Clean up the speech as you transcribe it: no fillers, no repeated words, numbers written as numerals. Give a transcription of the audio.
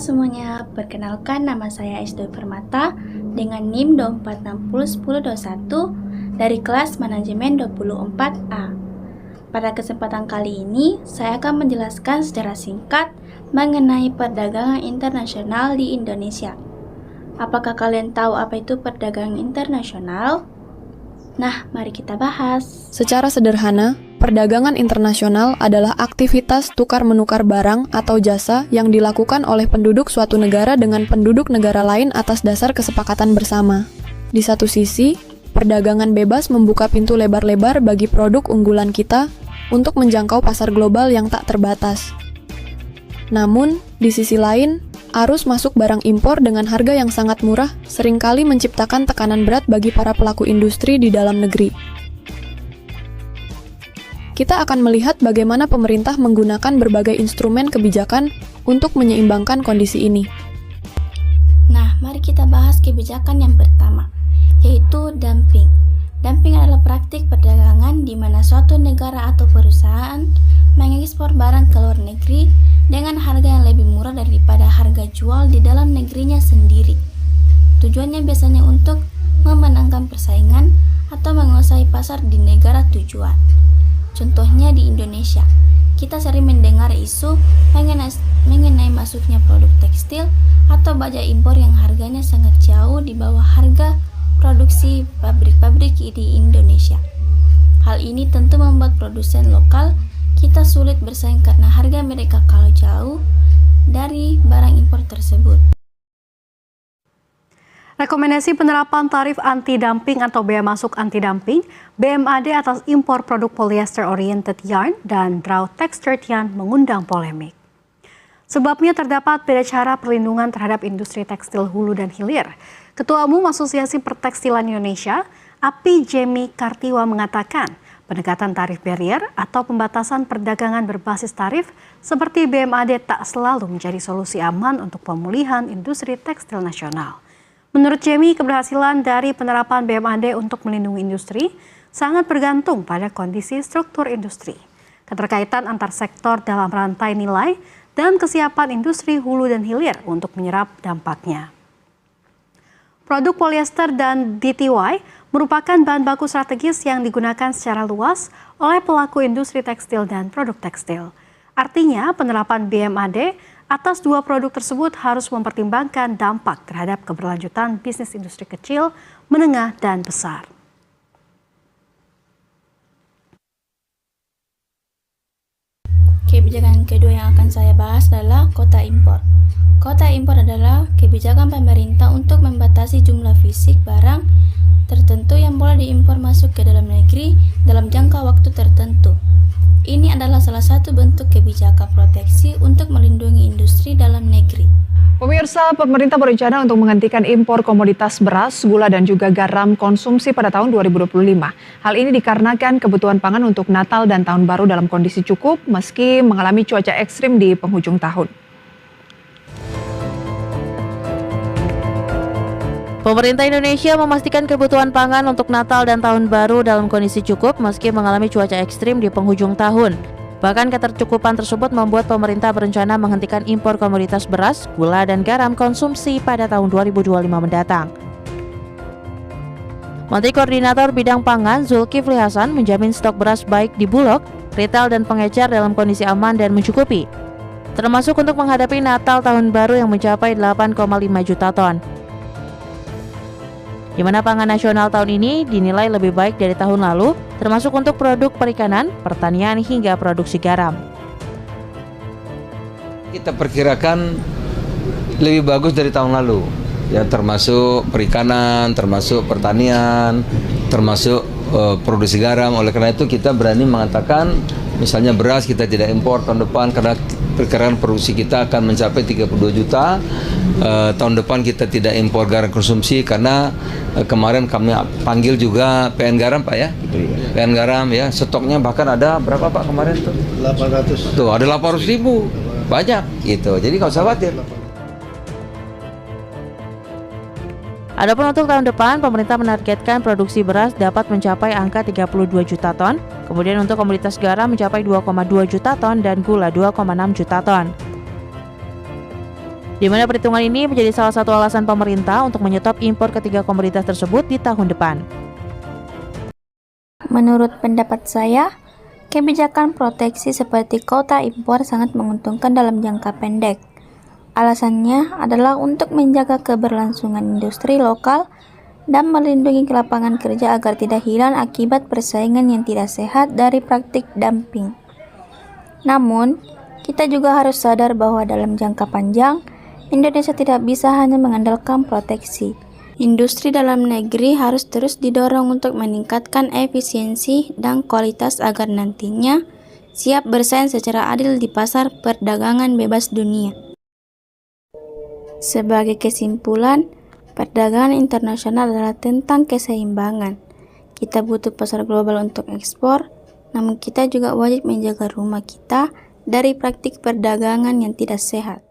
semuanya, perkenalkan nama saya S. Dwi Permata dengan NIM 24601021 dari kelas Manajemen 24A. Pada kesempatan kali ini, saya akan menjelaskan secara singkat mengenai perdagangan internasional di Indonesia. Apakah kalian tahu apa itu perdagangan internasional? Nah, mari kita bahas. Secara sederhana, perdagangan internasional adalah aktivitas tukar-menukar barang atau jasa yang dilakukan oleh penduduk suatu negara dengan penduduk negara lain atas dasar kesepakatan bersama. Di satu sisi, perdagangan bebas membuka pintu lebar-lebar bagi produk unggulan kita untuk menjangkau pasar global yang tak terbatas. Namun, di sisi lain, arus masuk barang impor dengan harga yang sangat murah seringkali menciptakan tekanan berat bagi para pelaku industri di dalam negeri. Kita akan melihat bagaimana pemerintah menggunakan berbagai instrumen kebijakan untuk menyeimbangkan kondisi ini. Nah, mari kita bahas kebijakan yang pertama, yaitu dumping. Dumping adalah praktik perdagangan di mana suatu negara atau perusahaan mengekspor barang ke luar negeri dengan harga yang lebih murah daripada harga jual di dalam negerinya sendiri. Tujuannya biasanya untuk memenangkan persaingan atau menguasai pasar di negara tujuan. Contohnya di Indonesia, kita sering mendengar isu mengenai masuknya produk tekstil atau baja impor yang harganya sangat jauh di bawah harga produksi pabrik-pabrik di Indonesia. Hal ini tentu membuat produsen lokal kita sulit bersaing karena harga mereka kalau jauh dari barang impor tersebut. Rekomendasi penerapan tarif anti-dumping atau bea masuk anti-dumping BMAD atas impor produk polyester oriented yarn dan drought textured yarn mengundang polemik. Sebabnya terdapat beda cara perlindungan terhadap industri tekstil hulu dan hilir. Ketua Umum Asosiasi Pertekstilan Indonesia, Api Jemi Kartiwa mengatakan, pendekatan tarif barrier atau pembatasan perdagangan berbasis tarif seperti BMAD tak selalu menjadi solusi aman untuk pemulihan industri tekstil nasional. Menurut Jemi, keberhasilan dari penerapan BMAD untuk melindungi industri sangat bergantung pada kondisi struktur industri, keterkaitan antar sektor dalam rantai nilai, dan kesiapan industri hulu dan hilir untuk menyerap dampaknya. Produk polyester dan DTY merupakan bahan baku strategis yang digunakan secara luas oleh pelaku industri tekstil dan produk tekstil. Artinya, penerapan BMAD atas dua produk tersebut harus mempertimbangkan dampak terhadap keberlanjutan bisnis industri kecil, menengah, dan besar. Kebijakan kedua yang akan saya bahas adalah kota impor. Kota impor adalah kebijakan pemerintah untuk membatasi jumlah fisik barang tertentu yang boleh diimpor masuk ke dalam negeri dalam jangka waktu tertentu. Ini adalah salah satu bentuk kebijakan proteksi untuk melindungi industri dalam negeri. Pemirsa, pemerintah berencana untuk menghentikan impor komoditas beras, gula, dan juga garam konsumsi pada tahun 2025. Hal ini dikarenakan kebutuhan pangan untuk Natal dan Tahun Baru dalam kondisi cukup meski mengalami cuaca ekstrim di penghujung tahun. Pemerintah Indonesia memastikan kebutuhan pangan untuk Natal dan Tahun Baru dalam kondisi cukup meski mengalami cuaca ekstrim di penghujung tahun. Bahkan ketercukupan tersebut membuat pemerintah berencana menghentikan impor komoditas beras, gula, dan garam konsumsi pada tahun 2025 mendatang. Menteri Koordinator Bidang Pangan Zulkifli Hasan menjamin stok beras baik di Bulog, retail, dan pengecer dalam kondisi aman dan mencukupi, termasuk untuk menghadapi Natal Tahun Baru yang mencapai 8,5 juta ton. Di mana pangan nasional tahun ini dinilai lebih baik dari tahun lalu, termasuk untuk produk perikanan, pertanian, hingga produksi garam. Kita perkirakan lebih bagus dari tahun lalu, ya, termasuk perikanan, termasuk pertanian, termasuk produksi garam. Oleh karena itu kita berani mengatakan, misalnya beras kita tidak impor tahun depan karena perkiraan produksi kita akan mencapai 32 juta. Tahun depan kita tidak impor garam konsumsi karena kemarin kami panggil juga PN Garam, Pak, ya. PN Garam, ya, stoknya bahkan ada berapa, Pak, kemarin tuh? 800. Tuh, ada 800.000. Banyak gitu. Jadi nggak usah khawatir. Adapun untuk tahun depan, pemerintah menargetkan produksi beras dapat mencapai angka 32 juta ton, kemudian untuk komoditas garam mencapai 2,2 juta ton dan gula 2,6 juta ton. di mana perhitungan ini menjadi salah satu alasan pemerintah untuk menyetop impor ketiga komoditas tersebut di tahun depan. Menurut pendapat saya, kebijakan proteksi seperti kuota impor sangat menguntungkan dalam jangka pendek. Alasannya adalah untuk menjaga keberlangsungan industri lokal dan melindungi lapangan kerja agar tidak hilang akibat persaingan yang tidak sehat dari praktik dumping. Namun, kita juga harus sadar bahwa dalam jangka panjang, Indonesia tidak bisa hanya mengandalkan proteksi. Industri dalam negeri harus terus didorong untuk meningkatkan efisiensi dan kualitas agar nantinya siap bersaing secara adil di pasar perdagangan bebas dunia. Sebagai kesimpulan, perdagangan internasional adalah tentang keseimbangan. Kita butuh pasar global untuk ekspor, namun kita juga wajib menjaga rumah kita dari praktik perdagangan yang tidak sehat.